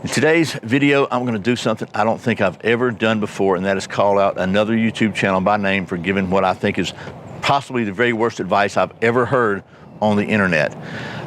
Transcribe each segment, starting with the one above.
In today's video, I'm going to do something I don't think I've ever done before, and that is call out another YouTube channel by name for giving what I think is possibly the very worst advice I've ever heard on the internet.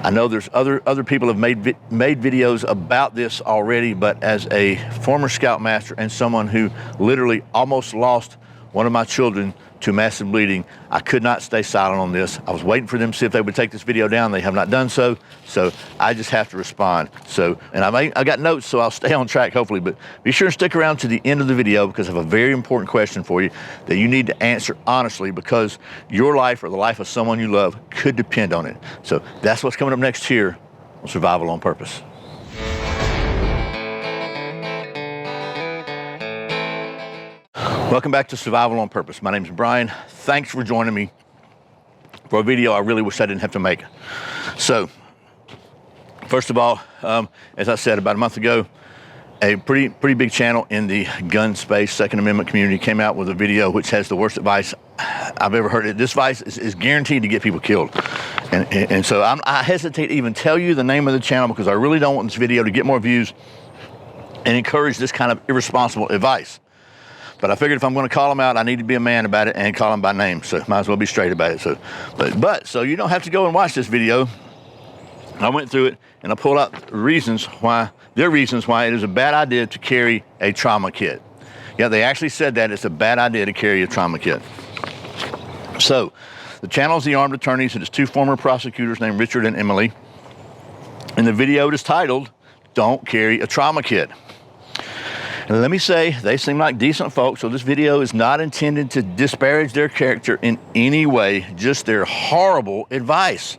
I know there's other people have made videos about this already, but as a former Scoutmaster and someone who literally almost lost one of my children to massive bleeding, I could not stay silent on this. I was waiting for them to see if they would take this video down. They have not done so, so I just have to respond. And I got notes, so I'll stay on track hopefully, but be sure to stick around to the end of the video because I have a very important question for you that you need to answer honestly, because your life or the life of someone you love could depend on it. So that's what's coming up next here on Survival on Purpose. Welcome back to Survival on Purpose. My name is Brian. Thanks for joining me for a video I really wish I didn't have to make. So, first of all, as I said about a month ago, a pretty big channel in the gun space, Second Amendment community came out with a video which has the worst advice I've ever heard. This advice is guaranteed to get people killed. And so I hesitate to even tell you the name of the channel because I really don't want this video to get more views and encourage this kind of irresponsible advice. But I figured if I'm going to call them out, I need to be a man about it and call them by name. So might as well be straight about it. So you don't have to go and watch this video. I went through it and I pulled out their reasons why it is a bad idea to carry a trauma kit. Yeah, they actually said that it's a bad idea to carry a trauma kit. So the channel is The Armed Attorneys, and it's two former prosecutors named Richard and Emily. And the video is titled, "Don't Carry a Trauma Kit." And let me say, they seem like decent folks, so this video is not intended to disparage their character in any way, just their horrible advice.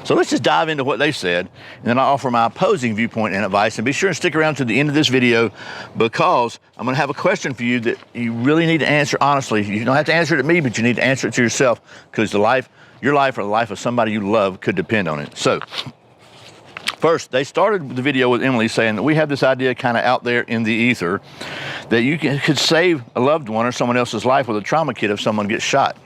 So let's just dive into what they said, and then I'll offer my opposing viewpoint and advice. And be sure to stick around to the end of this video because I'm going to have a question for you that you really need to answer honestly. You don't have to answer it to me, but you need to answer it to yourself because your life or the life of somebody you love could depend on it. So, first, they started the video with Emily saying that we have this idea kind of out there in the ether that you could save a loved one or someone else's life with a trauma kit if someone gets shot.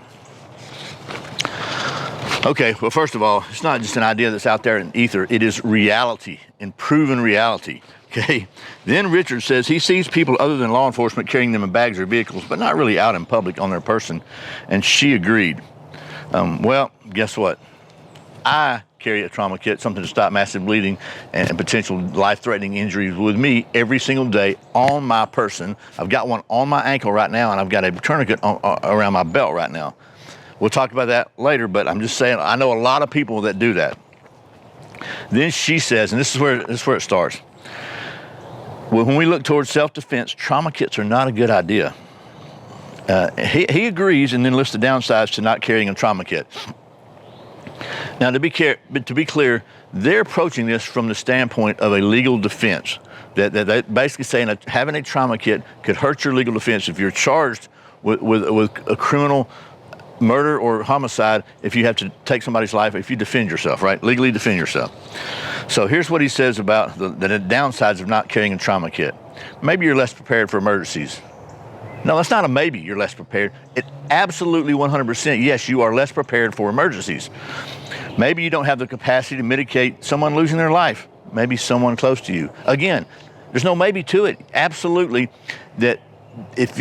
Okay, well, first of all, it's not just an idea that's out there in ether. It is reality and proven reality, okay? Then Richard says he sees people other than law enforcement carrying them in bags or vehicles, but not really out in public on their person, and she agreed. Well, guess what? I carry a trauma kit, something to stop massive bleeding and potential life-threatening injuries with me every single day on my person. I've got one on my ankle right now, and I've got a tourniquet around my belt right now. We'll talk about that later, but I'm just saying I know a lot of people that do that. Then she says, and this is where it starts. When we look towards self-defense, trauma kits are not a good idea. He agrees and then lists the downsides to not carrying a trauma kit. Now, to be clear, they're approaching this from the standpoint of a legal defense. That they're basically saying that having a trauma kit could hurt your legal defense if you're charged with a criminal murder or homicide, if you have to take somebody's life, if you defend yourself, right? Legally defend yourself. So here's what he says about the downsides of not carrying a trauma kit. Maybe you're less prepared for emergencies. No, that's not a maybe you're less prepared. It absolutely 100%, yes, you are less prepared for emergencies. Maybe you don't have the capacity to mitigate someone losing their life. Maybe someone close to you. Again, there's no maybe to it. Absolutely, that if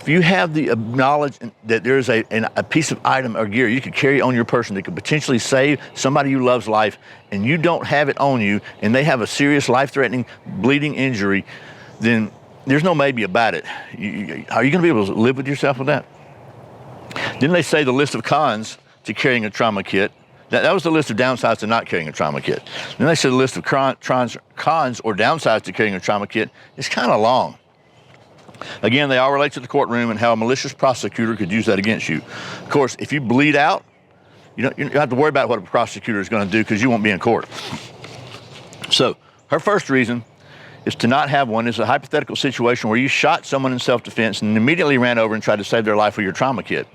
you have the knowledge that there's a piece of item or gear you could carry on your person that could potentially save somebody you love's life, and you don't have it on you, and they have a serious life-threatening bleeding injury, then there's no maybe about it. Are you going to be able to live with yourself with that? Didn't they say the list of cons to carrying a trauma kit? That was the list of downsides to not carrying a trauma kit. Then they said the list of cons or downsides to carrying a trauma kit is kind of long. Again, they all relate to the courtroom and how a malicious prosecutor could use that against you. Of course, if you bleed out, you don't have to worry about what a prosecutor is going to do because you won't be in court. So her first reason is to not have one is a hypothetical situation where you shot someone in self-defense and immediately ran over and tried to save their life with your trauma kit.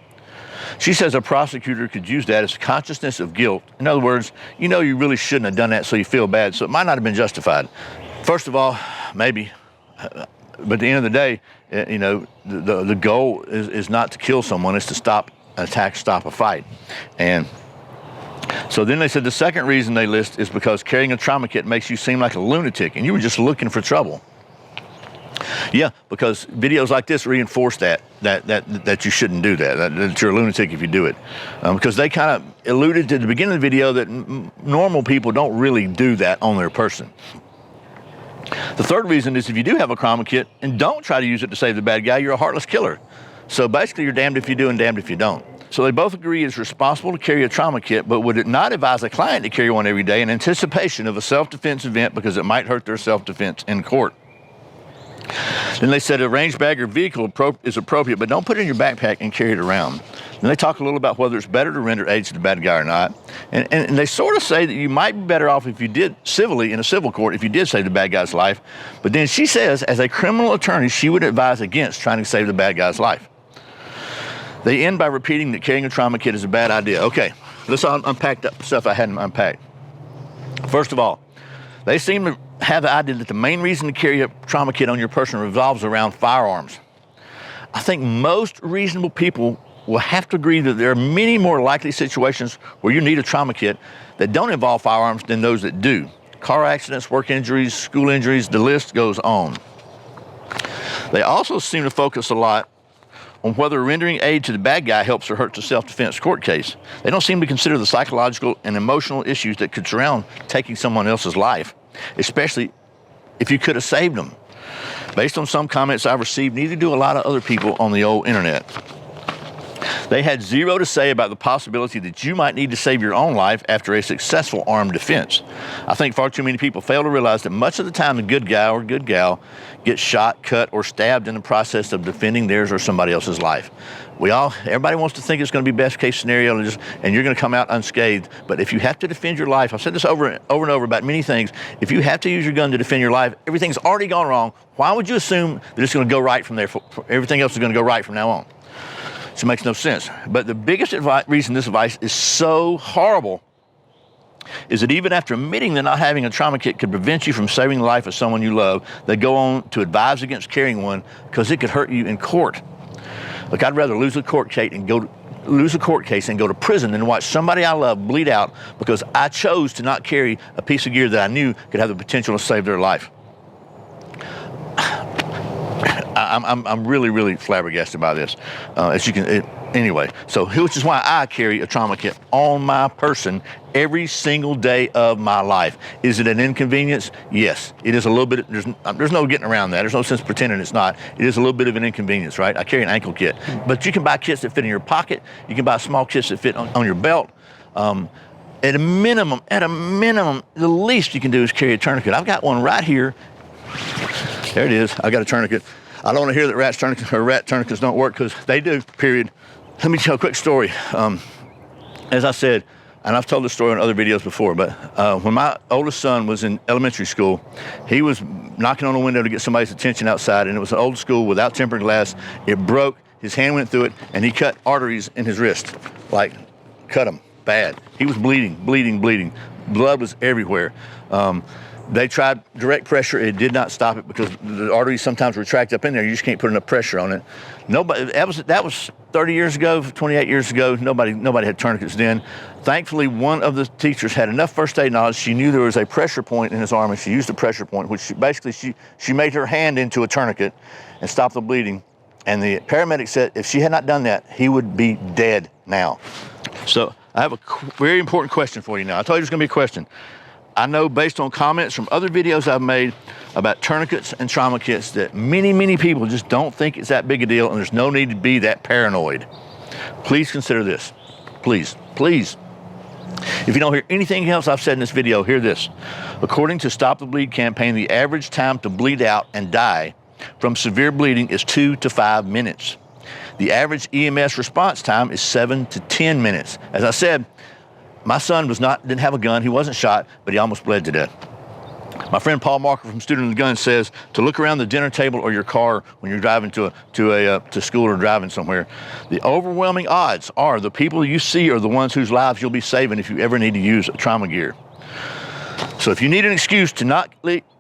She says a prosecutor could use that as consciousness of guilt. In other words, you know you really shouldn't have done that, so you feel bad, so it might not have been justified. First of all, maybe, but at the end of the day, the goal is not to kill someone, it's to stop an attack, stop a fight. And So then they said the second reason they list is because carrying a trauma kit makes you seem like a lunatic and you were just looking for trouble. Yeah, because videos like this reinforce that you shouldn't do that you're a lunatic if you do it. Because they kind of alluded to the beginning of the video that normal people don't really do that on their person. The third reason is if you do have a trauma kit and don't try to use it to save the bad guy, you're a heartless killer. So basically you're damned if you do and damned if you don't. So they both agree it's responsible to carry a trauma kit, but would it not advise a client to carry one every day in anticipation of a self-defense event because it might hurt their self-defense in court? Then they said a range bag or vehicle is appropriate, but don't put it in your backpack and carry it around. Then they talk a little about whether it's better to render aid to the bad guy or not. And they sort of say that you might be better off if you did civilly in a civil court if you did save the bad guy's life. But then she says, as a criminal attorney, she would advise against trying to save the bad guy's life. They end by repeating that carrying a trauma kit is a bad idea. Okay, let's unpack the stuff I hadn't unpacked. First of all, they seem to have the idea that the main reason to carry a trauma kit on your person revolves around firearms. I think most reasonable people will have to agree that there are many more likely situations where you need a trauma kit that don't involve firearms than those that do. Car accidents, work injuries, school injuries, the list goes on. They also seem to focus a lot on whether rendering aid to the bad guy helps or hurts a self-defense court case. They don't seem to consider the psychological and emotional issues that could surround taking someone else's life, especially if you could have saved them. Based on some comments I've received, neither do a lot of other people on the old internet. They had zero to say about the possibility that you might need to save your own life after a successful armed defense. I think far too many people fail to realize that much of the time the good guy or good gal gets shot, cut, or stabbed in the process of defending theirs or somebody else's life. Everybody wants to think it's going to be best case scenario and you're going to come out unscathed. But if you have to defend your life, I've said this over and over about many things, if you have to use your gun to defend your life, everything's already gone wrong. Why would you assume that it's going to go right from there? Everything else is going to go right from now on. It makes no sense. But the biggest reason this advice is so horrible is that even after admitting that not having a trauma kit could prevent you from saving the life of someone you love, they go on to advise against carrying one because it could hurt you in court. Look, I'd rather lose a court case and go to prison than watch somebody I love bleed out because I chose to not carry a piece of gear that I knew could have the potential to save their life. I'm really, really flabbergasted by this. As you can, anyway. So, which is why I carry a trauma kit on my person every single day of my life. Is it an inconvenience? Yes, it is a little bit. There's no getting around that. There's no sense pretending it's not. It is a little bit of an inconvenience, right? I carry an ankle kit, but you can buy kits that fit in your pocket. You can buy small kits that fit on your belt. At a minimum, the least you can do is carry a tourniquet. I've got one right here. There it is. I got a tourniquet. I don't want to hear that rat tourniquets don't work because they do, period. Let me tell a quick story. As I said, and I've told this story in other videos before, but when my oldest son was in elementary school, he was knocking on a window to get somebody's attention outside, and it was an old school without tempered glass. It broke, his hand went through it, and he cut arteries in his wrist, like cut them bad. He was bleeding. Blood was everywhere. They tried direct pressure. It did not stop it because the arteries sometimes retract up in there. You just can't put enough pressure on it. That was 30 years ago, 28 years ago. Nobody had tourniquets then. Thankfully, one of the teachers had enough first aid knowledge. She knew there was a pressure point in his arm, and she used the pressure point, which she made her hand into a tourniquet and stopped the bleeding. And the paramedic said if she had not done that, he would be dead now. So I have a very important question for you now. I told you there's going to be a question. I know based on comments from other videos I've made about tourniquets and trauma kits that many people just don't think it's that big a deal and there's no need to be that paranoid. Please consider this. Please. If you don't hear anything else I've said in this video, hear this. According to Stop the Bleed campaign, the average time to bleed out and die from severe bleeding is 2 to 5 minutes. The average EMS response time is 7 to 10 minutes. As I said, my son didn't have a gun. He wasn't shot, but he almost bled to death. My friend Paul Marker from Student of the Gun says to look around the dinner table or your car when you're driving to school or driving somewhere. The overwhelming odds are the people you see are the ones whose lives you'll be saving if you ever need to use trauma gear. So if you need an excuse to not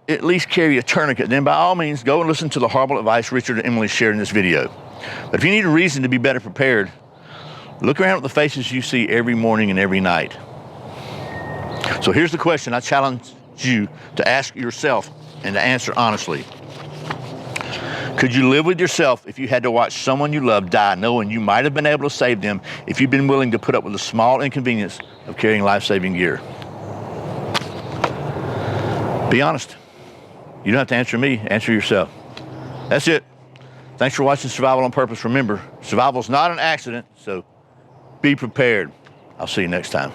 at least carry a tourniquet, then by all means go and listen to the horrible advice Richard and Emily shared in this video. But if you need a reason to be better prepared, look around at the faces you see every morning and every night. So here's the question I challenge you to ask yourself and to answer honestly. Could you live with yourself if you had to watch someone you love die, knowing you might have been able to save them if you'd been willing to put up with the small inconvenience of carrying life-saving gear? Be honest. You don't have to answer me, answer yourself. That's it. Thanks for watching Survival on Purpose. Remember, survival's not an accident, so be prepared. I'll see you next time.